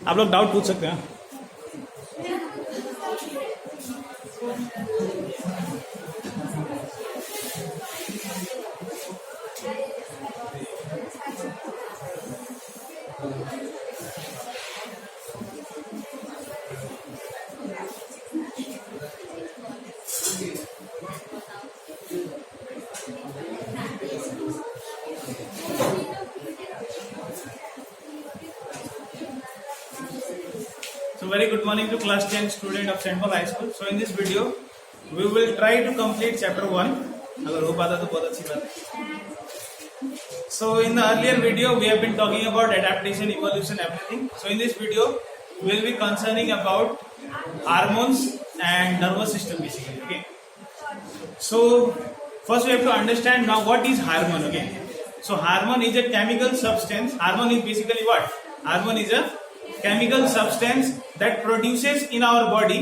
आप लोग डाउट पूछ सकते हैं। So very good morning to class 10 student of St. Paul High School. So in this video we will try to complete chapter 1. अगर हो पाता तो बहुत अच्छी बात है। So in the earlier video we have been talking about adaptation, evolution, everything. So in this video we will be concerning about hormones and nervous system basically. Okay. So first we have to understand now what is hormone. Okay. So hormone is a chemical substance. Hormone is basically what? Hormone is a chemical substance that produces in our body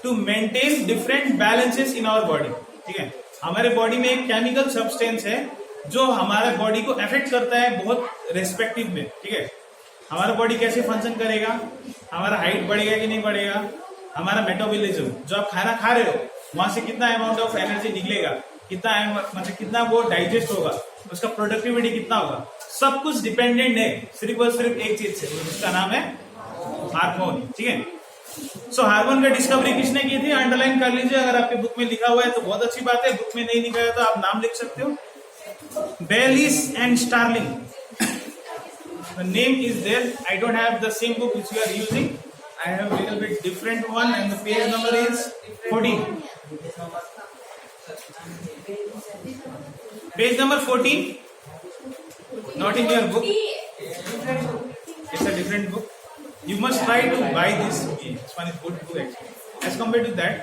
to maintain different balances in our body. ठीक है, हमारे body में एक chemical substance है जो हमारे body को affect करता है बहुत रेस्पेक्टिव में। ठीक है, हमारा बॉडी कैसे फंक्शन करेगा, हमारा हाइट बढ़ेगा कि नहीं बढ़ेगा, हमारा मेटाबॉलिज्म, जो आप खाना खा रहे हो वहां से कितना अमाउंट ऑफ एनर्जी निकलेगा, कितना मतलब कितना वो डाइजेस्ट होगा, उसका प्रोडक्टिविटी कितना होगा, सब कुछ डिपेंडेंट है सिर्फ और सिर्फ एक चीज से, उसका नाम है हार्मोन। ठीक है, सो हार्मोन का डिस्कवरी किसने की थी, अंडरलाइन कर लीजिए। अगर आपके बुक में लिखा हुआ है तो बहुत अच्छी बात है, बुक में नहीं लिखा है तो आप नाम लिख सकते हो, Bayliss and Starling. The name is there. I don't have the same book which you are using. I have a little bit different one and the page number is 14. Page number 14. Not in your book. It's a different book. You must try to buy this. This one is good book actually. As compared to that.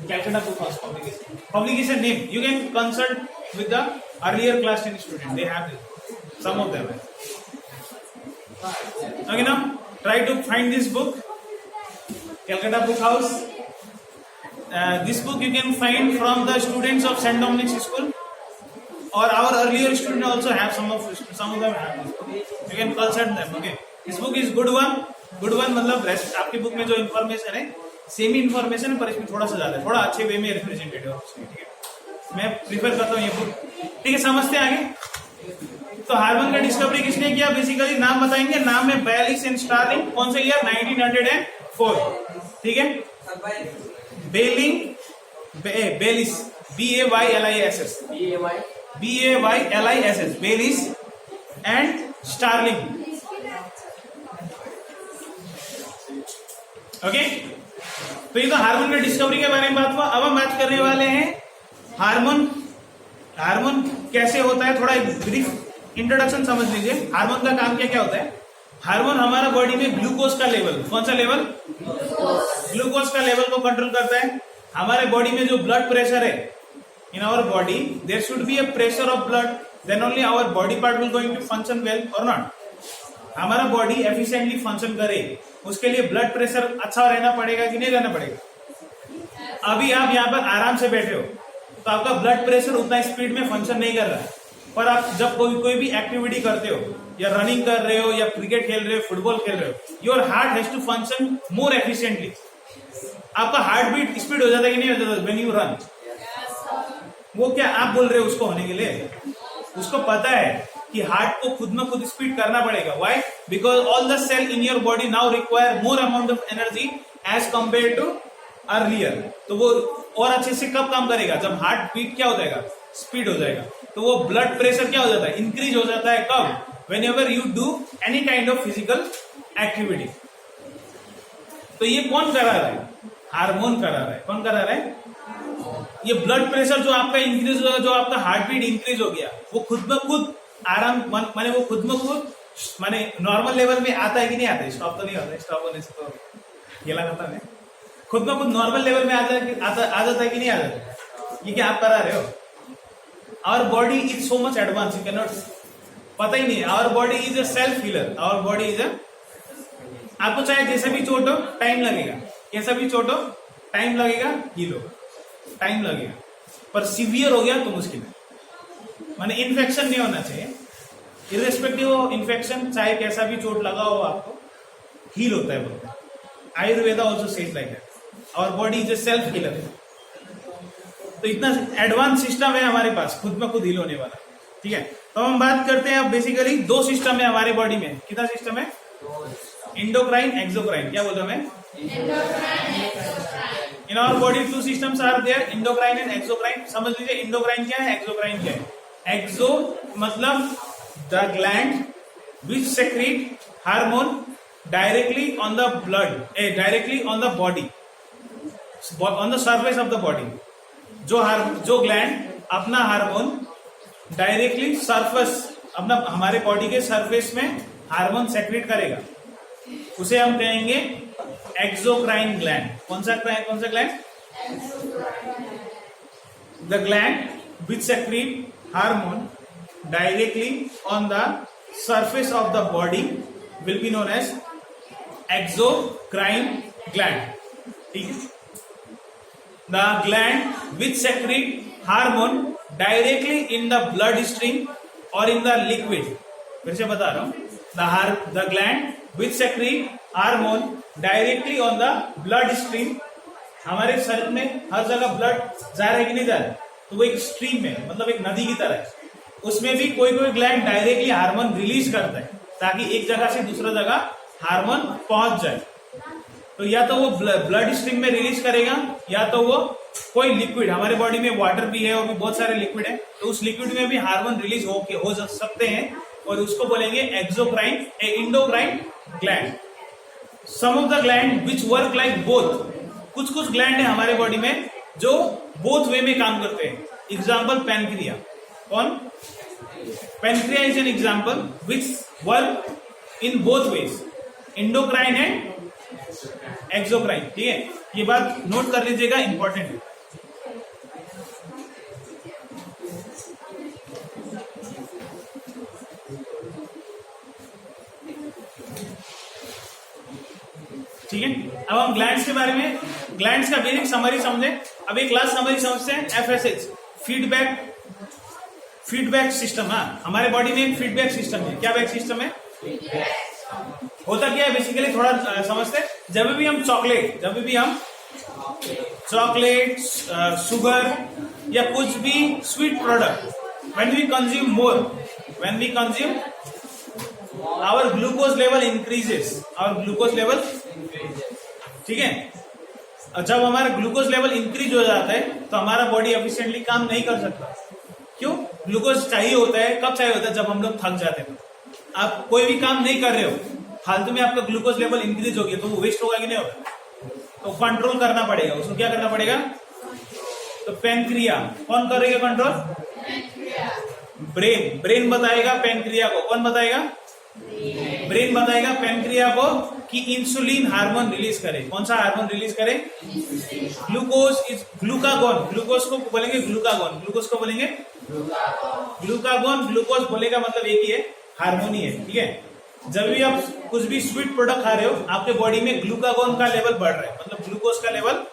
Calcutta book house publication. Publication name. You can consult with the earlier class 10 students. They have this. Some of them. Okay, now try to find this book. Calcutta book house. This book you can find from the students of St. Dominic's School, or our earlier students also have some of them have this book. You can consult them. Okay, this book is good one. Good one मतलब आपकी book में जो information है same ही information है, पर इसमें थोड़ा सा ज्यादा है, थोड़ा अच्छे वे में रिप्रेजेंटेड है। ठीक है, मैं प्रीफर करता हूँ ये बुक। ठीक है, समझते हैं आगे। तो हार्मोन का डिस्कवरी किसने किया, बेसिकली नाम बताएंगे। नाम है बेलिस एंड स्टार्लिंग। कौन से ईयर, 1904। ठीक है, Bayliss, BAYLISS, Bayliss and Starling. Okay, तो ये तो हार्मोन के डिस्कवरी के बारे में बात हुआ। अब हम बात करने वाले हैं हार्मोन कैसे होता है, थोड़ा एक ब्रीफ इंट्रोडक्शन समझ लीजिए। हार्मोन का काम क्या क्या होता है। हार्मोन हमारा बॉडी में ग्लूकोज का लेवल, कौन सा लेवल, ग्लूकोज का लेवल को कंट्रोल करता है। हमारे बॉडी में जो ब्लड प्रेशर है, in our body there should be a pressure of blood, then only our body part will going to function well और नॉट। हमारा बॉडी एफिशिएंटली फंक्शन करे उसके लिए ब्लड प्रेशर अच्छा रहना पड़ेगा कि नहीं रहना पड़ेगा। अभी आप यहाँ पर आराम से बैठे हो तो आपका ब्लड प्रेशर उतना स्पीड में फंक्शन नहीं कर रहा है, पर आप जब कोई भी एक्टिविटी करते हो, या रनिंग कर रहे हो, या क्रिकेट खेल रहे हो, फुटबॉल खेल रहे हो, your heart has to function more efficiently. आपका हार्ट बीट स्पीड हो जाता है कि नहीं हो जाता व्हेन यू रन। वो क्या आप बोल रहे हो उसको होने के लिए, उसको पता है कि हार्ट को खुद में खुद स्पीड करना पड़ेगा। Why, because all the cell in your body now require more amount of energy as compare to earlier. तो वो और अच्छे से कब काम करेगा, जब हार्ट बीट क्या हो जाएगा, स्पीड हो जाएगा। तो वो ब्लड प्रेशर क्या हो जाता है, इंक्रीज हो जाता है कब, when ever you do any kind of physical activity. तो ये कौन करा रहा है, हार्मोन करा रहा है। कौन करा रहा है, ये ब्लड प्रेशर जो आपका इंक्रीज होगा, जो आपका हार्ट बीट इंक्रीज हो गया, वो खुद ब खुद आराम माने वो खुद ब खुद माने नॉर्मल लेवल में आता है कि नहीं आता है। स्टॉप तो नहीं होता है, स्टॉप होने से तो खेला खत्म है। खुद ब खुद नॉर्मल लेवल में आ जाता है कि नहीं आ जाता। ये क्या आप करा रहे हो। Our body is so much advance, you can not, पता ही नहीं। Our body is a self healer, our body is a, आपको चाहे जैसे भी चोट हो टाइम लगेगा, कैसा भी चोट हो टाइम लगेगा, हील होगा। टाइम लगेगा, पर सीवियर हो गया तो मुश्किल है। माने इन्फेक्शन नहीं होना चाहिए, इरेस्पेक्टिव ऑफ इन्फेक्शन, चाहे कैसा भी चोट लगा हो आपको, हील होता है बोलते हैं। Ayurveda also says like that, our body is a self healer. तो इतना एडवांस सिस्टम है हमारे पास, खुद में खुद हील होने वाला। ठीक है, तो हम बात करते हैं अब बेसिकली दो सिस्टम है हमारे बॉडी में। कितना सिस्टम है? Endocrine, exocrine. क्या बोलते हैं? In our body two systems are there, endocrine and exocrine. समझ लीजिए इंडोक्राइन क्या है, एक्सोक्राइन क्या है। एक्सो मतलब the gland which secrete hormone directly on the blood, directly on the body, on the surface of the body. जो gland अपना hormone directly surface, अपना हमारे बॉडी के सरफेस में हार्मोन सेक्रेट करेगा, उसे हम कहेंगे एक्सोक्राइन ग्लैंड। कौन सा gland? The gland which secrete hormone directly on the surface of the body will be known as exocrine gland. ठीक है, the gland which secrete hormone directly in the blood stream or in the liquid. फिर से बता रहा हूं, the gland which secrete hormone directly on the blood stream. हमारे शरीर में हर जगह ब्लड जा रहा है कि नहीं जा रहा है, तो वो एक स्ट्रीम है, मतलब एक नदी की तरह है। उसमें भी कोई ग्लैंड डायरेक्टली हार्मोन रिलीज करता है ताकि एक जगह से दूसरा जगह हार्मोन पहुंच जाए। तो या तो वो ब्लड स्ट्रीम में रिलीज करेगा, या तो वो कोई लिक्विड, हमारे बॉडी में वाटर भी है और भी बहुत सारे लिक्विड है, तो उस लिक्विड में भी हार्मोन रिलीज हो सकते हैं, और उसको बोलेंगे exocrine, endocrine gland. Some of the gland which work like both. कुछ ग्लैंड है हमारे बॉडी में जो बोथ वे में काम करते हैं। Example pancreas. कौन? Pancreas is an example which work in both ways, endocrine and exocrine. ठीक है, ये बात नोट कर लीजिएगा, इंपॉर्टेंट है। ठीक है, अब हम ग्लैंड्स के बारे में, ग्लैंड्स का बेसिक समरी समझे। अब एक लास्ट समरी समझते हैं, एफएसएच, फीडबैक सिस्टम। हाँ, हमारे बॉडी में एक फीडबैक सिस्टम है। क्या बैक सिस्टम है? होता क्या है बेसिकली, थोड़ा समझते हैं। जब भी हम चॉकलेट, शुगर या कुछ भी sweet product, when we consume our glucose level increases, ठीक है। जब हमारा ग्लूकोज लेवल इंक्रीज हो जाता है तो हमारा बॉडी एफिशिएंटली काम नहीं कर सकता। क्यों? ग्लूकोज चाहिए होता है, कब चाहिए होता है? जब हम लोग थक जाते हैं। आप कोई भी काम नहीं कर रहे हो, फालतू में आपका ग्लूकोज लेवल इंक्रीज हो गया, तो वो वेस्ट होगा कि नहीं होगा? तो कंट्रोल करना पड़ेगा, उसको क्या करना पड़ेगा? तो पैनक्रिया, कौन करेगा कंट्रोल? ब्रेन बताएगा पैनक्रिया को। कौन बताएगा? ब्रेन बताएगा पैनक्रिया को कि इंसुलिन हार्मोन रिलीज करे। कौन सा हार्मोन रिलीज करे? ग्लूकोज को बोलेंगे ग्लूकागोन। ग्लूकोज बोलेगा मतलब एक ही है, हार्मोन ही है। ठीक है, जब भी आप कुछ भी स्वीट प्रोडक्ट खा रहे हो, आपके बॉडी में ग्लूकागोन का लेवल बढ़ रहा है, मतलब ग्लूकोज का लेवल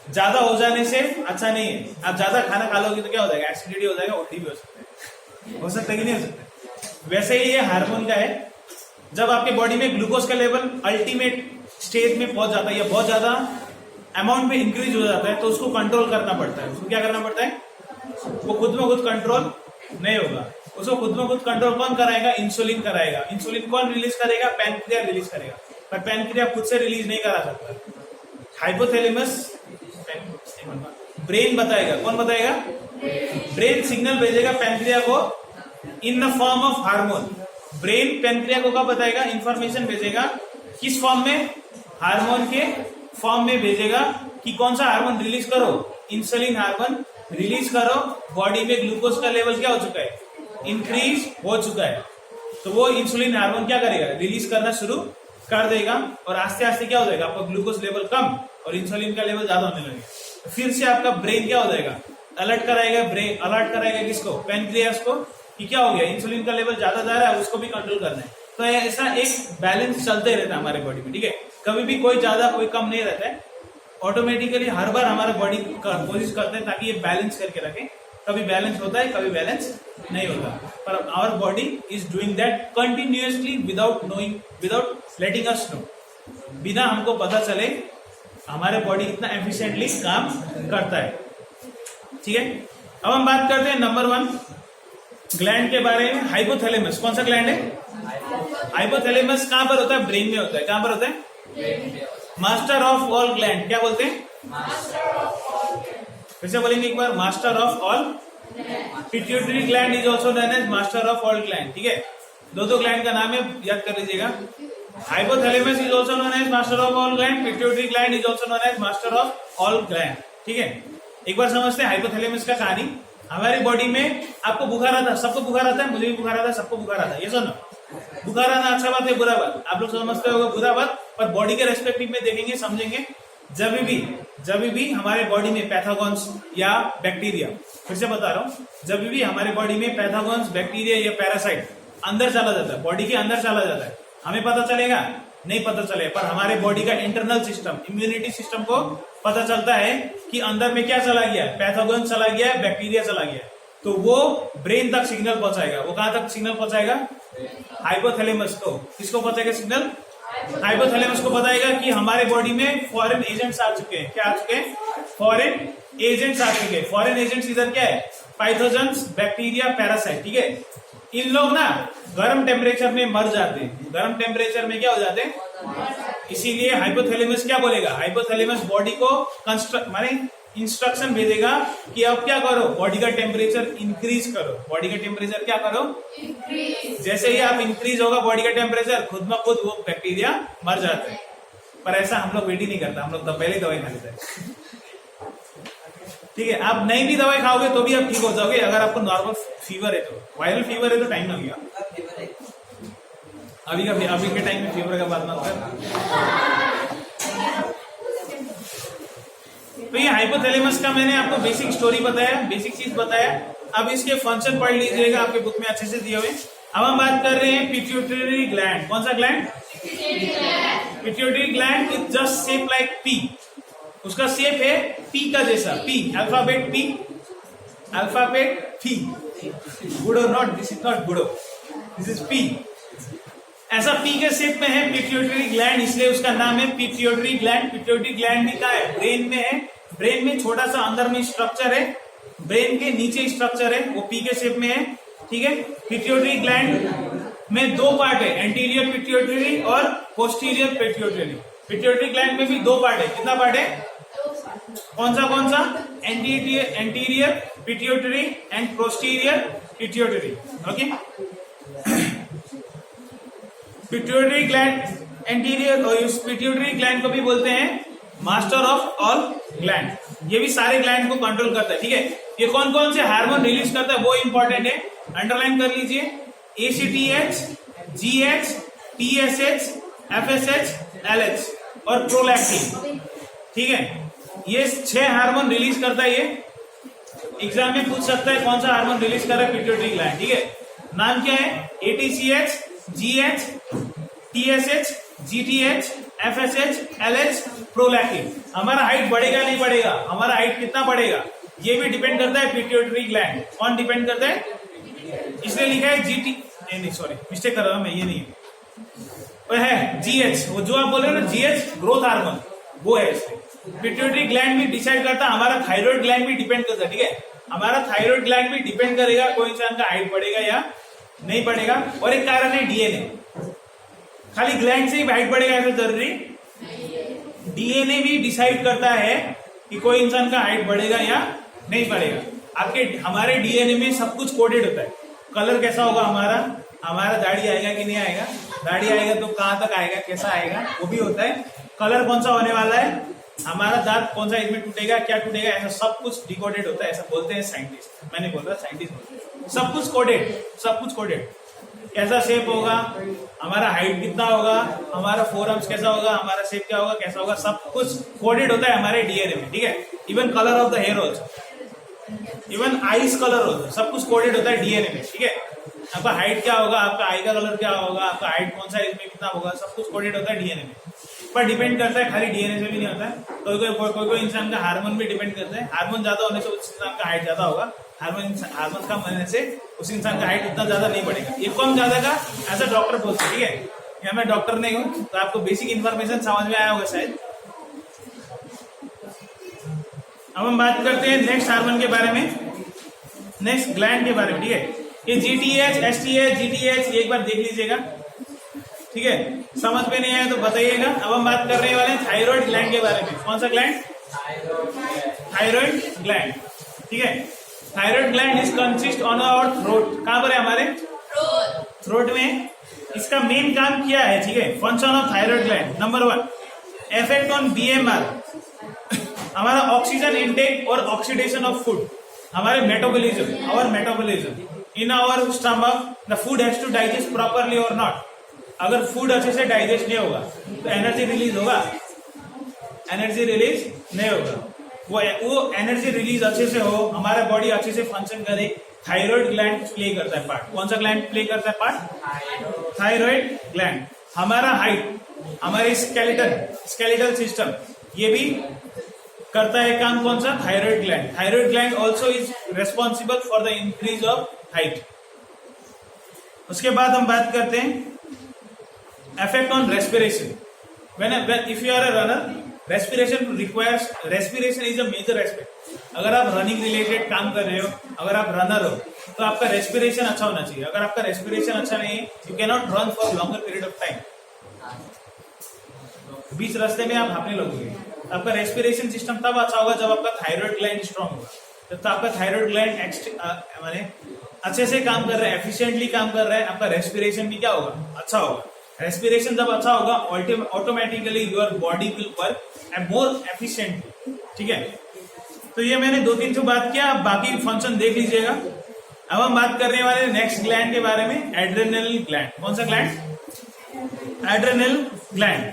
ज्यादा हो जाने से अच्छा नहीं है। आप ज्यादा खाना खा लोगे तो क्या हो जाएगा? एसिडिटी हो जाएगा, उल्टी भी हो सकता है कि नहीं हो सकता? वैसे ही ये हार्मोन का है। जब आपके बॉडी में ग्लूकोज का लेवल अल्टीमेट स्टेज में पहुंच जाता है या बहुत ज्यादा अमाउंट में इंक्रीज हो जाता है, तो उसको कंट्रोल करना पड़ता है। उसको क्या करना पड़ता है? वो खुद में खुद कंट्रोल नहीं होगा, उसको खुद में खुद कंट्रोल कौन कराएगा? इंसुलिन कराएगा। इंसुलिन कौन रिलीज करेगा? पैनक्रिया रिलीज करेगा, पर पैनक्रिया खुद से रिलीज नहीं करा सकता। हाइपोथैलेमस, ब्रेन बताएगा। कौन बताएगा? ब्रेन सिग्नल भेजेगा पैनक्रिया को in the form of hormone. Brain pancreas को क्या बताएगा? इंफॉर्मेशन भेजेगा। किस फॉर्म में? हार्मोन के फॉर्म में भेजेगा कि कौन सा हार्मोन रिलीज करो? इंसुलिन हार्मोन रिलीज करो। बॉडी में ग्लूकोज का लेवल क्या हो चुका है? इंक्रीज हो चुका है, तो वो इंसुलिन हार्मोन क्या करेगा? रिलीज करना शुरू कर देगा, और आस्ते आस्ते क्या हो जाएगा? आपका ग्लूकोज लेवल कम और इंसुलिन का लेवल ज्यादा होने लगेगा। फिर से आपका ब्रेन क्या हो जाएगा? अलर्ट कराएगा। ब्रेन अलर्ट कराएगा किसको? पैनक्रियास को, कि क्या हो गया? इंसुलिन का लेवल ज्यादा जा रहा है, उसको भी कंट्रोल करना है। तो ऐसा एक बैलेंस चलते रहता है हमारे बॉडी में। ठीक है, कभी भी कोई ज्यादा कोई कम नहीं रहता है। ऑटोमेटिकली हर बार हमारा बॉडी कोशिश करते हैं ताकि ये बैलेंस करके रखे। कभी बैलेंस होता है, कभी बैलेंस नहीं होता, per hour body is doing that continuously without knowing, without letting us know. बिना हमको पता चले हमारे बॉडी इतना एफिशिएंटली काम करता है। ठीक है, अब हम बात करते हैं नंबर 1 ग्लैंड के बारे में, हाइपोथैलेमस। कौन सा ग्लैंड है? हाइपोथैलेमस कहां पर होता है? ब्रेन में होता है। कहां पर होता है? Master of all gland. क्या बोलते हैं? फिर से बोलेंगे एक बार, master of all. Pituitary gland is also known as master of all gland. ठीक है, दो ग्लैंड का नाम है, याद कर लीजिएगा। Hypothalamus is also known as master of all gland, pituitary gland is also known as master of all gland. ठीक है, एक बार समझते हैं हाइपोथैलेमस का कहानी। हमारी बॉडी में आपको बुखार आता है, सबको बुखार आता है, मुझे भी बुखार आता है, सबको बुखार आता है, ये सुनो। बुखार आना अच्छा बात है, बुरा बात? आप लोग समझते होगा बुरा बात, पर बॉडी के रेस्पेक्टिव में देखेंगे, समझेंगे। जब भी हमारे बॉडी में पैथोजेंस या बैक्टीरिया, फिर से बता रहा हूं, जब भी हमारे बॉडी में पैथोजेंस, बैक्टीरिया या पैरासाइट अंदर चला जाता है, बॉडी के अंदर चला जाता है, हमें पता चलेगा? नहीं पता चलेगा, पर हमारे बॉडी का इंटरनल सिस्टम, इम्यूनिटी सिस्टम को पता चलता है कि अंदर में क्या चला गया, पैथोजेंस चला गया, बैक्टीरिया चला गया, तो वो ब्रेन तक सिग्नल पहुंचाएगा। वो कहां तक सिग्नल पहुंचाएगा? हाइपोथैलेमस को। किसको पहुंचाएगा सिग्नल? हाइपोथैलेमस को बताएगा कि हमारे बॉडी में फॉरेन एजेंट्स आ चुके हैं। क्या आ चुके हैं? फॉरेन एजेंट्स आ चुके हैं। फॉरेन एजेंट्स इधर क्या है? Pathogens, bacteria, parasite. ठीक है, इन लोग ना गर्म टेम्परेचर में मर जाते हैं। गर्म टेम्परेचर में क्या हो जाते हैं? इसीलिए हाइपोथैलेमस क्या बोलेगा? हाइपोथैलेमस बॉडी को माने इंस्ट्रक्शन भेजेगा कि अब क्या करो, बॉडी का टेम्परेचर इंक्रीज करो। बॉडी का टेम्परेचर क्या करो? इंक्रीज। जैसे ही आप इंक्रीज होगा बॉडी का टेम्परेचर, खुद में खुद वो बैक्टीरिया मर जाते हैं। पर ऐसा हम लोग वेट ही नहीं करता, हम लोग तो पहले दवाई खा लेते हैं। ठीक है, आप नहीं भी दवाई खाओगे तो भी आप ठीक हो जाओगे। अगर आपको नॉर्मल फीवर है तो, वायरल फीवर है तो टाइम लगेगा। अभी के टाइम में फीवर का बात ना होगा। तो ये हाइपोथैलेमस का मैंने आपको बेसिक स्टोरी बताया, बेसिक चीज बताया। अब इसके फंक्शन पढ़ लीजिएगा, आपके बुक में अच्छे से दिए हुए। अब हम बात कर रहे हैं पिट्यूटरी ग्लैंड। कौन सा gland? Pituitary gland is just shape like P. उसका शेप है पी का जैसा, P, alphabet P, alphabet P. गुडो नॉट, दिस इज नॉट गुडो, दिस इज पी। ऐसा पी के शेप में है पिट्यूटरी ग्लैंड, इसलिए उसका नाम है पिट्यूटरी ग्लैंड। पिट्यूटरी ग्लैंड भी कहाँ है? ब्रेन में है। ब्रेन में छोटा सा अंदर में स्ट्रक्चर है, ब्रेन के नीचे स्ट्रक्चर है, वो पी के शेप में है। ठीक है, पिट्यूटरी ग्लैंड में 2 पार्ट है, एंटीरियर पिट्यूटरी और पोस्टीरियर पिट्यूटरी। पिट्यूटरी ग्लैंड में भी 2 पार्ट है। कितना पार्ट है? कौन सा? Anterior pituitary and posterior pituitary. Okay, pituitary gland anterior, और इस पिट्यूटरी ग्लैंड को भी बोलते हैं मास्टर ऑफ ऑल ग्लैंड। ये भी सारे ग्लैंड को कंट्रोल करता है। ठीक है, ये कौन कौन से हार्मोन रिलीज करता है वो इंपॉर्टेंट है, अंडरलाइन कर लीजिए। ACTH, GH, TSH, FSH, LH और प्रोलैक्टिन। ठीक है, ये 6 हार्मोन रिलीज करता है। ये एग्जाम में पूछ सकता है कौन सा हार्मोन रिलीज कर रहा है पिट्यूटरी ग्लैंड। ठीक है, नाम क्या है? ATCH, GH, TSH, GTH, FSH, LH, prolactin. हमारा हाइट बढ़ेगा नहीं बढ़ेगा? हमारा हाइट कितना बढ़ेगा ये भी डिपेंड करता है पिट्यूटरी ग्लैंड। कौन डिपेंड करता है? इसलिए लिखा है GT, नहीं सॉरी मिस्टेक कर रहा हूं मैं, ये नहीं है GH, वो जो आप बोल रहे हो ना GH, ग्रोथ हार्मोन, वो है इसमें। पिट्यूटरी ग्लैंड भी डिसाइड करता है, हमारा थायराइड ग्लैंड भी डिपेंड करता है। ठीक है, हमारा थायराइड ग्लैंड भी डिपेंड करेगा कोई इंसान का हाइट बढ़ेगा या नहीं बढ़ेगा। और एक कारण है DNA। खाली ग्लैंड से ही हाइट बढ़ेगा ऐसा जरूरी? DNA भी डिसाइड करता है कि कोई इंसान का हाइट बढ़ेगा या नहीं बढ़ेगा। हमारे DNA में सब कुछ कोडेड होता है। कलर कैसा होगा हमारा दाढ़ी आएगा कि नहीं आएगा, दाढ़ी आएगा तो कहां तक आएगा, कैसा आएगा, वो भी होता है। कलर कौन सा होने वाला है, हमारा दांत कौन सा इसमें टूटेगा, क्या टूटेगा, ऐसा सब कुछ डिकोडेड होता है। ऐसा बोलते हैं साइंटिस्ट, मैं नहीं बोल रहा, साइंटिस्ट बोलते हैं। सब कुछ कोडेड, सब कुछ कोडेड। कैसा शेप होगा, हमारा हाइट कितना होगा, हमारा फोरआर्म्स कैसा होगा, हमारा शेप क्या होगा, कैसा होगा, सब कुछ कोडेड होता है हमारे DNA में। ठीक है, even colour of the hair also, even eyes colour होता है, सब कुछ कोडेड होता है DNA में। ठीक है, आपका हाइट क्या होगा, आपका आई का कलर क्या होगा, आपका हाइट कौन सा इसमें कितना होगा, सब कुछ कोडेड होता है DNA में। पर डिपेंड करता है, खाली डीएनए से भी नहीं होता है। कोई इंसान का हार्मोन भी डिपेंड करता है। हार्मोन ज्यादा होने से उस इंसान का हाइट ज्यादा होगा, हार्मोन कम होने से उस इंसान का हाइट उतना ज्यादा नहीं बढ़ेगा। ये कौन ज्यादा का एज अ डॉक्टर बोलते हैं, ठीक है। या मैं डॉक्टर नहीं हूँ, तो आपको बेसिक इन्फॉर्मेशन समझ में आया होगा शायद। अब हम बात करते हैं नेक्स्ट हार्मोन के बारे में, नेक्स्ट ग्लैंड के बारे में, ठीक है। ये जीटीएच, एसटीएच, जीटीएच एक बार देख लीजिएगा, ठीक है। समझ में नहीं आया तो बताइएगा। अब हम बात करने वाले हैं थायराइड ग्लैंड के बारे में। कौन सा ग्लैंड? थायराइड ग्लैंड, ठीक है। Thyroid gland is consist on our throat. कहां पर है? हमारे थ्रोट में। इसका मेन काम क्या है, ठीक है। Function of thyroid gland, number 1, effect on BMR, हमारा ऑक्सीजन इनटेक और ऑक्सीडेशन ऑफ फूड, हमारे metabolism, our metabolism in our stomach, the food has to digest properly और नॉट। अगर फूड अच्छे से डाइजेस्ट नहीं होगा तो एनर्जी रिलीज होगा? एनर्जी रिलीज नहीं होगा। वो एनर्जी रिलीज अच्छे से हो, हमारा बॉडी अच्छे से फंक्शन करे, थायराइड ग्लैंड प्ले करता है पार्ट। कौन सा ग्लैंड प्ले करता है पार्ट? Thyroid gland. हमारा हाइट, हमारे स्केलेटल सिस्टम, ये भी करता है काम। कौन सा? Thyroid gland. Thyroid gland also is responsible for the increase of height. उसके बाद हम बात करते हैं effect on respiration. If you are a runner, respiration is a major aspect. अगर आप रनिंग रिलेटेड काम कर रहे हो, अगर आप रनर हो, तो आपका रेस्पिरेशन अच्छा होना चाहिए। अगर आपका रेस्पिरेशन अच्छा नहीं है, you can not run for longer period of time. बीच रास्ते में आप हाफने लगोगे। आपका रेस्पिरेशन सिस्टम तब अच्छा होगा जब आपका थायराइड ग्लैंड स्ट्रांग होगा। तो आपका थायराइड ग्लैंड माने अच्छे से काम कर रहा है, एफिशिएंटली काम कर रहा है, आपका रेस्पिरेशन भी क्या होगा? अच्छा होगा। रेस्पिरेशन जब अच्छा होगा, automatically your body will work more efficiently, ठीक है। तो ये मैंने 2-3 बात किया, बाकी फंक्शन देख लीजिएगा। अब हम बात करने वाले नेक्स्ट ग्लैंड के बारे में, एड्रेनल ग्लैंड। कौन सा gland? Adrenal gland.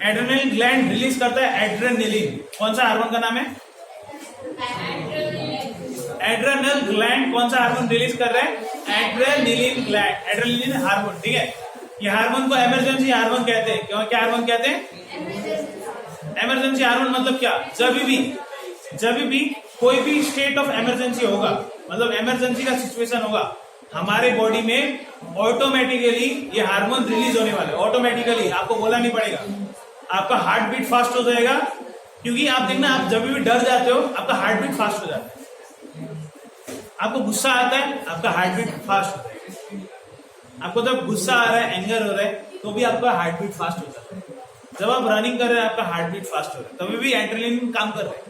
Adrenal gland release करता है एड्रेनलिन। कौन सा हार्मोन का नाम है? एड्रेनल ग्लैंड कौन सा हार्मोन रिलीज कर रहा है? एड्रेनलिन ग्लैंड, एड्रेनलिन हार्मोन, ठीक है। ये हार्मोन को इमरजेंसी हार्मोन कहते हैं। क्यों? क्या हार्मोन कहते हैं? इमरजेंसी हार्मोन मतलब क्या? जब भी कोई भी स्टेट ऑफ इमरजेंसी होगा, मतलब इमरजेंसी का सिचुएशन होगा, हमारे बॉडी में ऑटोमेटिकली ये हार्मोन रिलीज होने वाले। ऑटोमेटिकली, आपको बोलना नहीं पड़ेगा। आपका हार्ट बीट फास्ट हो जाएगा, क्योंकि आप देखना, आप जब भी डर जाते हो, आपका हार्ट बीट फास्ट हो जाता है। आपको गुस्सा आता है, आपका हार्ट बीट फास्ट होता है। आपको जब गुस्सा आ रहा है, एंगर हो रहा है, तो भी आपका हार्ट बीट फास्ट हो जाता है। जब आप रनिंग कर रहे हैं, आपका हार्ट बीट फास्ट हो रहा है, तभी भी एड्रेनलिन काम कर रहा है।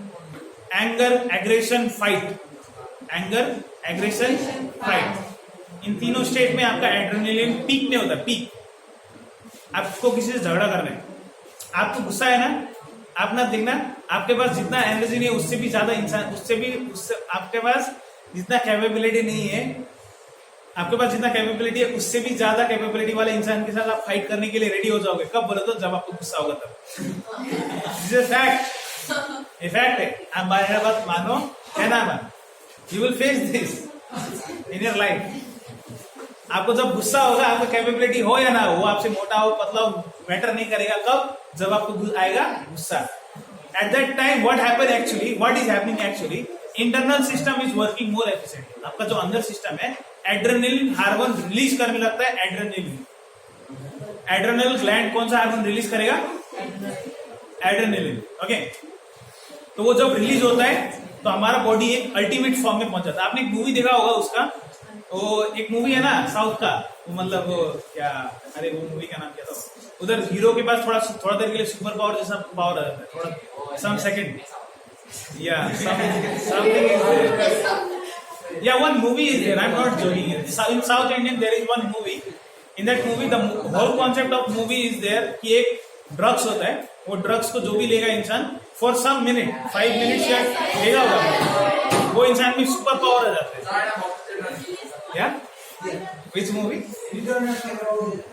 Anger, aggression, fight, anger, aggression, fight, इन तीनों स्टेट में आपका एड्रेनलिन पीक में होता है। पीक, आपको किसी से झगड़ा करना है, आपको गुस्सा है ना, आप ना देखना, आपके पास जितना एनर्जी नहीं है, उससे भी ज्यादा इंसान, उससे आपके पास जितना कैपेबिलिटी नहीं है, आपके पास जितना कैपेबिलिटी है, उससे भी ज्यादा कैपेबिलिटी वाले इंसान के साथ आप फाइट करने के लिए रेडी हो जाओगे। कब बोले तो? जब आपको गुस्सा होगा तब। दिस इज फैक्ट, ये फैक्ट है। आप मेरा बात मानो है ना मानो, you will face this in your life. आपको जब गुस्सा होगा, आपको कैपेबिलिटी हो या ना हो, आपसे मोटा हो पतला हो, मैटर नहीं करेगा। कब? जब आपको आएगा गुस्सा। At that time what happen actually, what is happening actually, internal system is working more efficiently. आपका जो अंदर सिस्टम है, एड्रेनलिन हार्मोन रिलीज करने लगता है। एड्रेनल ग्लैंड कौन सा हार्मोन रिलीज करेगा? Adrenaline, okay. तो वो जब रिलीज होता है, तो हमारा बॉडी एक अल्टीमेट फॉर्म में पहुंच जाता है। आपने एक मूवी देखा होगा उसका, वो एक मूवी है ना साउथ का, वो मतलब वो क्या, अरे वो मूवी का नाम क्या था? उधर हीरो के पास थोड़ा देर के लिए सुपर पावर जैसा पावर आ जाता है, थोड़ा सम सेकंड, या something is there. Yeah, one movie is there. I'm not joking. In South Indian, there is one movie. In that movie, the whole concept of movie is there कि एक drugs होता है, वो drugs को जो भी लेगा इंसान, for some minute, 5 minutes या लेगा होगा, वो इंसान में सुपर पावर आ जाता है। Yeah? Which movie?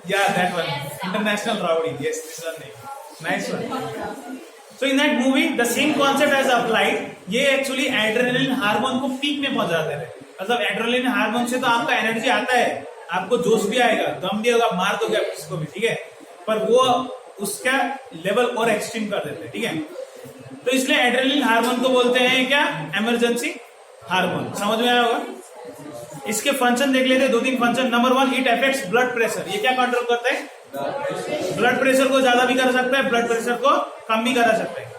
Yeah, that one. International Rowdy. Yes, this one name. Nice one. So in that movie, the same concept has applied. ये एक्चुअली एड्रेनलिन हार्मोन को पीक में पहुंचाते हैं। मतलब एड्रेनलिन हार्मोन से तो आपका एनर्जी आता है, आपको जोश भी आएगा, दम भी होगा, मार दोगे आप किसी को भी, ठीक है। पर वो उसका लेवल और एक्सट्रीम कर देते हैं, ठीक है। तो इसलिए एड्रेनलिन हार्मोन को बोलते हैं क्या, इमरजेंसी हार्मोन। समझ में आया होगा। इसके फंक्शन देख लेते हैं, 2-3 function. Number 1, it affects blood pressure. ये क्या कंट्रोल करता है, ब्लड प्रेशर को ज्यादा भी कर सकता है, ब्लड प्रेशर को कम भी करा सकता है।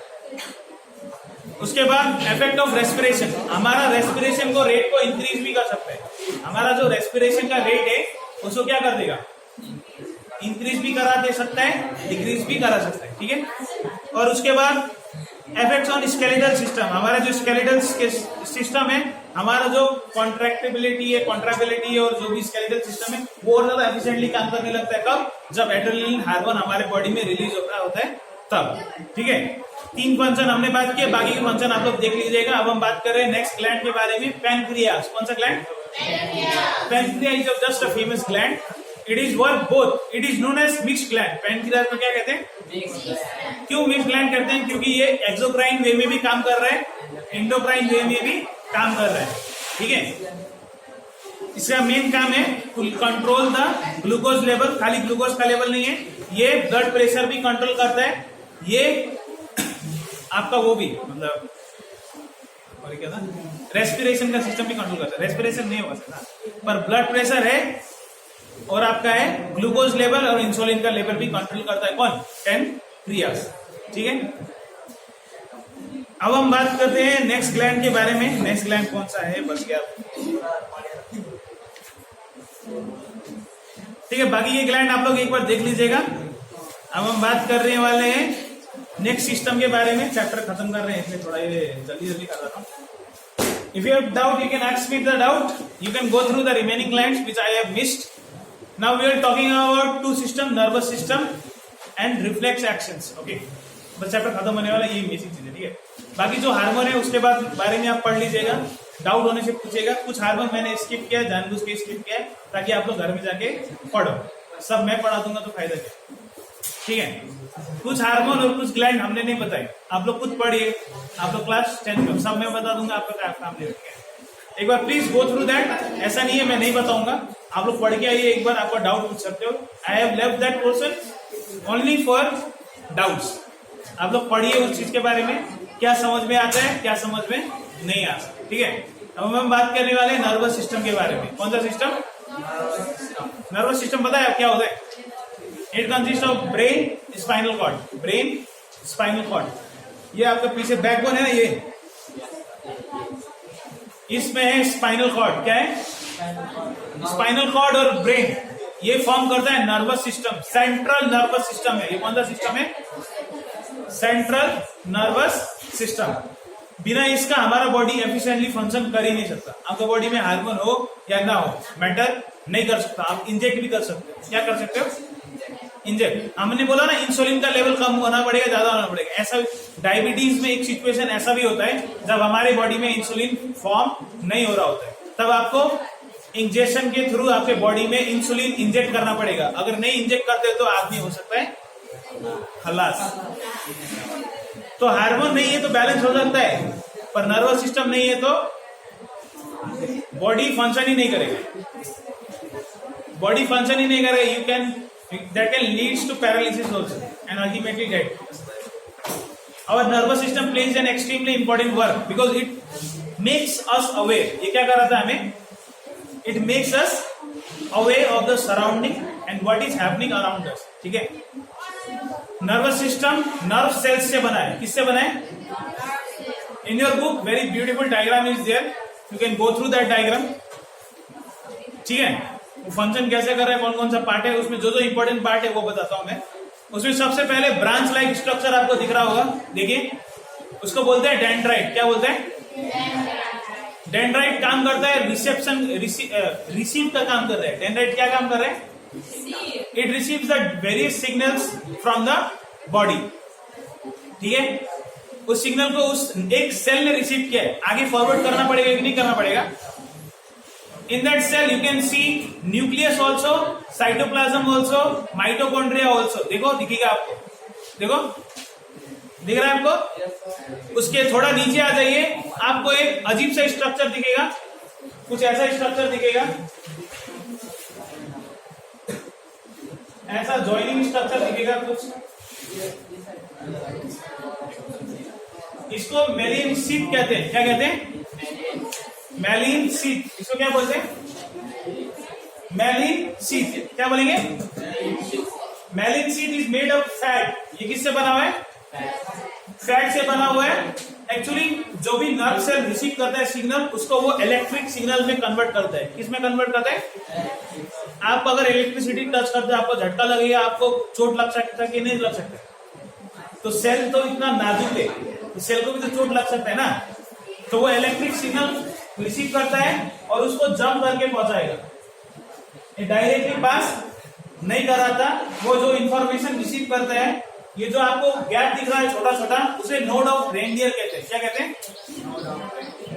उसके बाद इफेक्ट ऑफ रेस्पिरेशन, हमारा रेस्पिरेशन को रेट को इंक्रीज भी कर सकता है। हमारा जो रेस्पिरेशन का रेट है उसको क्या कर देगा, इंक्रीज भी करा दे सकता है, डिक्रीज भी करा सकता है, ठीक है। और उसके बाद इफेक्ट्स ऑन स्केलेटल सिस्टम, हमारा जो स्केलेटल सिस्टम है, हमारा जो कॉन्ट्रैक्टिबिलिटी है, कॉन्ट्राबिलिटी है, और जो भी स्केलेटल सिस्टम है वो और ज्यादा एफिशिएंटली काम करने लगता है। कब, जब एड्रेनलिन हार्मोन हमारे बॉडी में रिलीज होता है तब, ठीक है। 3 फंक्शन हमने बात किए, बाकी के फंक्शन आप लोग देख लीजिएगा। अब हम बात कर रहे हैं नेक्स्ट ग्लैंड के बारे में, पैनक्रियास। कौन सा gland, pancreas is just a famous gland. It is work both, it is known as mixed gland. Pancreas को क्या कहते हैं, क्यों मिक्स्ड ग्लैंड कहते हैं, क्योंकि ये एक्सोक्राइन वे में भी काम कर रहा है, एंडोक्राइन वे में भी काम कर रहा है, ठीक है। इसका मेन काम है कंट्रोल द ग्लूकोज लेवल। खाली ग्लूकोज का लेवल नहीं है, ये ब्लड प्रेशर भी कंट्रोल करता है, ये आपका वो भी मतलब और क्या था, रेस्पिरेशन का सिस्टम भी कंट्रोल करता है। रेस्पिरेशन नहीं होगा सकता, पर ब्लड प्रेशर है और आपका है ग्लूकोज लेवल और इंसुलिन का लेवल भी कंट्रोल करता है। कौन, पैनक्रियास, ठीक है। अब हम बात करते हैं नेक्स्ट ग्लैंड के बारे में। नेक्स्ट ग्लैंड कौन सा है, बस क्या, ठीक है। बाकी ये ग्लैंड आप लोग एक बार देख लीजिएगा। अब हम बात करने वाले हैं नेक्स्ट सिस्टम के बारे में। चैप्टर खत्म कर रहे हैं इसलिए थोड़ा ये जल्दी जल्दी कर रहा हूं। If you have doubt you can ask me the doubt, you can go through the remaining glands which I have missed. Now we are talking about 2 system, nervous system and reflex actions, okay. बस chapter खत्म होने वाला, ये basic चीज है, ठीक है। बाकी जो हार्मोन है उसके बाद बारे में आप पढ़ लीजिएगा, डाउट होने से पूछेगा। कुछ हार्मोन मैंने स्किप किया, जानबूझ के स्किप किया ताकि आप लोग घर में जाके पढ़ो। सब मैं पढ़ा दूंगा तो फायदा क्या, ठीक है। कुछ हार्मोन और कुछ ग्लैंड हमने नहीं बताए, आप लोग खुद पढ़िए। आप लोग क्लास 10 में सब मैं बता दूंगा, आपका काम नहीं रखेगा। एक बार प्लीज गो थ्रू दैट। ऐसा नहीं है मैं नहीं बताऊंगा, आप लोग पढ़ के आइए, एक बार आपका डाउट पूछ सकते हो। I have left that portion only for doubts. आप लोग पढ़िए उस चीज के बारे में, क्या समझ में आता है, क्या समझ में नहीं आता, ठीक है। अब हम बात करने वाले हैं नर्वस सिस्टम के बारे में। कौन सा सिस्टम, नर्वस सिस्टम पता है क्या होता है? It consist of brain, spinal cord. Brain, spinal cord, ये आपका पीछे बैकबोन है ना, ये इसमें है स्पाइनल कॉर्ड। क्या है, स्पाइनल कॉर्ड और ब्रेन, ये फॉर्म करता है nervous system. Central nervous system है ये। कौन सा सिस्टम है, सेंट्रल नर्वस सिस्टम। बिना इसका हमारा बॉडी एफिशिएंटली फंक्शन कर ही नहीं सकता। आपका बॉडी में हार्मोन हो या ना हो मैटर नहीं कर सकता। आप इंजेक्ट भी कर सकते हो। क्या कर सकते हो, इंजेक्ट। हमने बोला ना इंसुलिन का लेवल कम होना पड़ेगा, ज्यादा होना पड़ेगा। ऐसा डायबिटीज में एक सिचुएशन ऐसा भी होता है जब हमारे बॉडी में इंसुलिन फॉर्म नहीं हो रहा होता है, तब आपको इंजेक्शन के थ्रू आपके बॉडी में इंसुलिन इंजेक्ट करना पड़ेगा। अगर नहीं इंजेक्ट करते तो आदमी हो सकता है खलास। तो हार्मोन नहीं है तो बैलेंस हो सकता है, पर नर्वस सिस्टम नहीं है तो बॉडी फंक्शन ही नहीं करेगा। बॉडी फंक्शन ही नहीं करेगा, you can that can leads to paralysis also and ultimately death. Our nervous system plays an extremely important work because it makes us aware. ये क्या कर रहा था हमें? It makes us aware of the surrounding and what is happening around us. ठीक है? Nervous system nerve cells से बना है। किससे बना है? In your book very beautiful diagram is there. You can go through that diagram. ठीक है? फंक्शन कैसे कर रहा है, कौन कौन सा पार्ट है, उसमें जो जो इंपॉर्टेंट पार्ट है वो बताता हूं मैं। उसमें सबसे पहले ब्रांच लाइक स्ट्रक्चर आपको दिख रहा होगा, देखिए उसको बोलते हैं डेंड्राइट। क्या बोलते हैं? डेंड्राइट काम करता है रिसेप्शन, रिसीव का काम कर रहा है। डेंड्राइट क्या काम कर रहा है? It receives the various signals from the body. ठीक है, उस सिग्नल को उस एक सेल ने रिसीव किया है, आगे फॉरवर्ड करना पड़ेगा कि नहीं करना पड़ेगा? In that cell you can see nucleus also, cytoplasm also, mitochondria also. देखो दिखेगा आपको, देखो दिख रहा है आपको? उसके थोड़ा नीचे आ जाइए, आपको एक अजीब सा स्ट्रक्चर दिखेगा, कुछ ऐसा स्ट्रक्चर दिखेगा, ऐसा जॉइनिंग स्ट्रक्चर दिखेगा कुछ। इसको मेलिन शीथ कहते हैं। क्या कहते हैं? Myelin sheath. इसको क्या बोलते हैं? Myelin sheath. क्या बोलेंगे? Myelin sheath is made of fat. ये किससे बना हुआ है? फैट से बना हुआ है। एक्चुअली जो भी नर्व सेल रिसीव करता है सिग्नल, उसको वो इलेक्ट्रिक सिग्नल में कन्वर्ट करता है। किसमें कन्वर्ट करता है? आप अगर इलेक्ट्रिसिटी टच करते हैं, आपको झटका लगेगा, आपको चोट लग सकता है कि नहीं लग सकता? तो सेल तो इतना नाजुक है, तो सेल को भी तो चोट लग सकता है ना। तो वो इलेक्ट्रिक सिग्नल रिसीव करता है और उसको जंप करके पहुंचाएगा। ये डायरेक्टली पास नहीं कराता। वो जो इंफॉर्मेशन रिसीव करता है, ये जो आपको गैप दिख रहा है छोटा छोटा, उसे नोड ऑफ रेनडियर कहते हैं। क्या कहते हैं?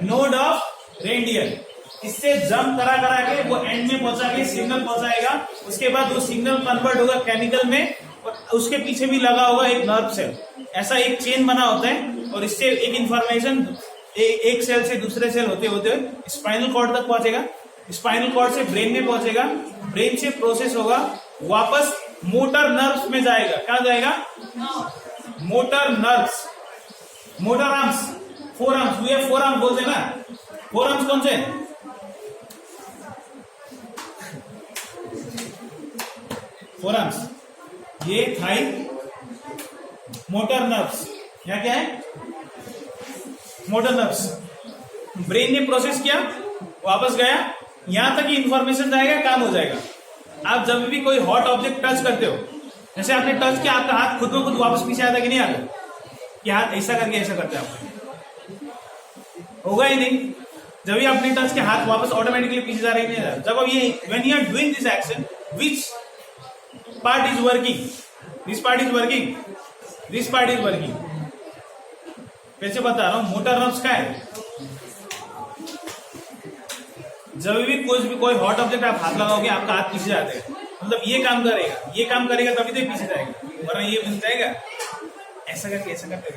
Node of reindeer. इससे जंप करा करा के वो एंड में पहुंचा के सिग्नल पहुंचाएगा। उसके बाद वो सिग्नल कन्वर्ट होगा केमिकल में, और उसके पीछे भी लगा होगा एक नर्व सेल। ऐसा एक चेन बना होता है, और इससे एक इंफॉर्मेशन एक सेल से दूसरे सेल होते होते स्पाइनल कॉर्ड तक पहुंचेगा। स्पाइनल कॉर्ड से ब्रेन में पहुंचेगा। ब्रेन से प्रोसेस होगा, वापस मोटर नर्व्स में जाएगा। क्या जाएगा? Motor nerves. Motor arms, four arms. ये फोर आर्म बोलते हैं ना। फोर आर्म्स कौन से? Four arms. ये थाई मोटर नर्व्स। यहाँ क्या है? Motor nerves. ब्रेन ने प्रोसेस किया, वापस गया, यहां तक ही इंफॉर्मेशन जाएगा, काम हो जाएगा। आप जब भी कोई हॉट ऑब्जेक्ट टच करते हो, जैसे आपने टच किया, आपका हाथ खुद ब खुद वापस पीछे आता कि नहीं आता? कि हाथ ऐसा करके ऐसा करते हैं आप? होगा ही नहीं। जब भी आपने टच किया, हाथ वापस ऑटोमेटिकली पीछे जा रहा है, नहीं जा रहा। जब अब ये when you are doing this action, which part is working? This part is working, this part is working. कैसे बता रहा हूं? मोटर नर्व्स का है। जब भी कोई हॉट ऑब्जेक्ट आप हाथ लगाओगे, आपका हाथ पीछे जाता है, मतलब ये काम करेगा, ये काम करेगा, तभी तो पीछे जाएगा, वरना ये बन जाएगा ऐसा करके ऐसा करते।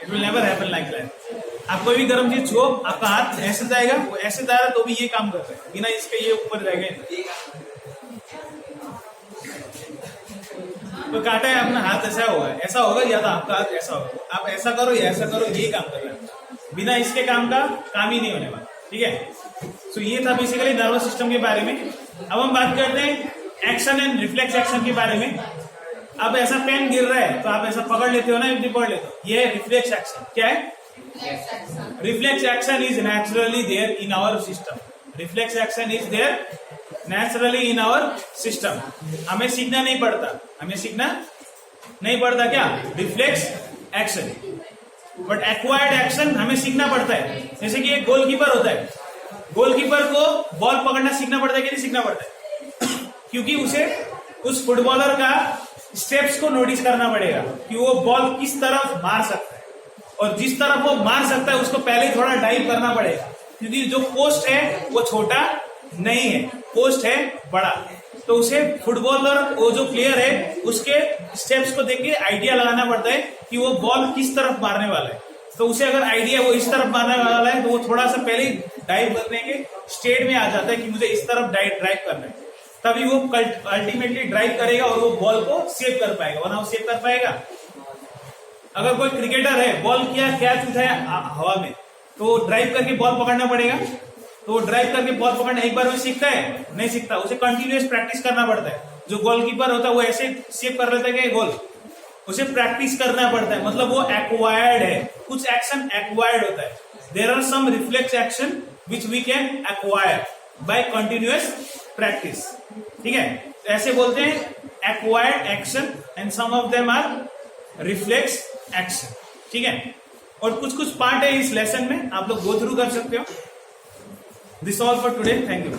It will never happen like that. आप कोई भी गर्म चीज छुओ, आपका हाथ ऐसे जाएगा, वो ऐसे जा रहा है, तो भी ये काम करता है, बिना इसके ये ऊपर जाएगा। तो काटा है अपना हाथ, ऐसा होगा, ऐसा होगा, या तो आपका हाथ ऐसा होगा। आप ऐसा करो या ऐसा करो, ये काम कर रहा है, बिना इसके काम का काम ही नहीं होने वाला। ठीक है। तो ये था बेसिकली नर्वस सिस्टम के बारे में। अब हम बात करते हैं एक्शन एंड रिफ्लेक्स एक्शन के बारे में। अब ऐसा पेन गिर रहा है, तो आप ऐसा पकड़ लेते हो ना, इतनी पकड़ लेते हो, ये है रिफ्लेक्स एक्शन। क्या है? Reflex action is naturally there in our system. Reflex action is there naturally in our system. हमें सीखना नहीं पड़ता, हमें सीखना नहीं पड़ता। क्या? Reflex action. But acquired action हमें सीखना पड़ता है। जैसे कि एक गोलकीपर होता है, गोलकीपर को बॉल पकड़ना सीखना पड़ता है कि नहीं सीखना पड़ता है? क्योंकि उसे उस फुटबॉलर का स्टेप्स को नोटिस करना पड़ेगा कि वो बॉल किस तरफ मार सकता है, और जिस तरफ वो मार सकता है उसको पहले थोड़ा डाइव करना पड़ेगा, क्योंकि जो पोस्ट है वो छोटा नहीं है, पोस्ट है बड़ा। तो उसे फुटबॉलर, वो जो प्लेयर है, उसके स्टेप्स को देख के आइडिया लगाना पड़ता है कि वो बॉल किस तरफ मारने वाला है। तो उसे अगर आइडिया वो इस तरफ मारने वाला है, तो वो थोड़ा सा पहले डाइव करने के स्टेट में आ जाता है कि मुझे इस तरफ ड्राइव करना है, तभी वो अल्टीमेटली ड्राइव करेगा और वो बॉल को सेव कर पाएगा, वरना वो सेव कर पाएगा। अगर कोई क्रिकेटर है, बॉल किया, कैच उठाया हवा में, तो ड्राइव करके बॉल पकड़ना पड़ेगा। तो ड्राइव करके बॉल पकड़ना एक बार में सीखता है? नहीं सीखता, उसे कंटिन्यूअस प्रैक्टिस करना पड़ता है। जो गोलकीपर होता है वो ऐसे सेव कर लेता है कि गोल, उसे प्रैक्टिस करना पड़ता है, मतलब वो एक्वायर्ड है। कुछ एक्शन एक्वायर्ड होता है। There are some reflex action which we can acquire by continuous practice. ठीक है, ऐसे बोलते हैं acquired action, and some of them are reflex action. ठीक है, और कुछ कुछ पार्ट है इस लेसन में, आप लोग गो थ्रू कर सकते हो। This all for today, thank you.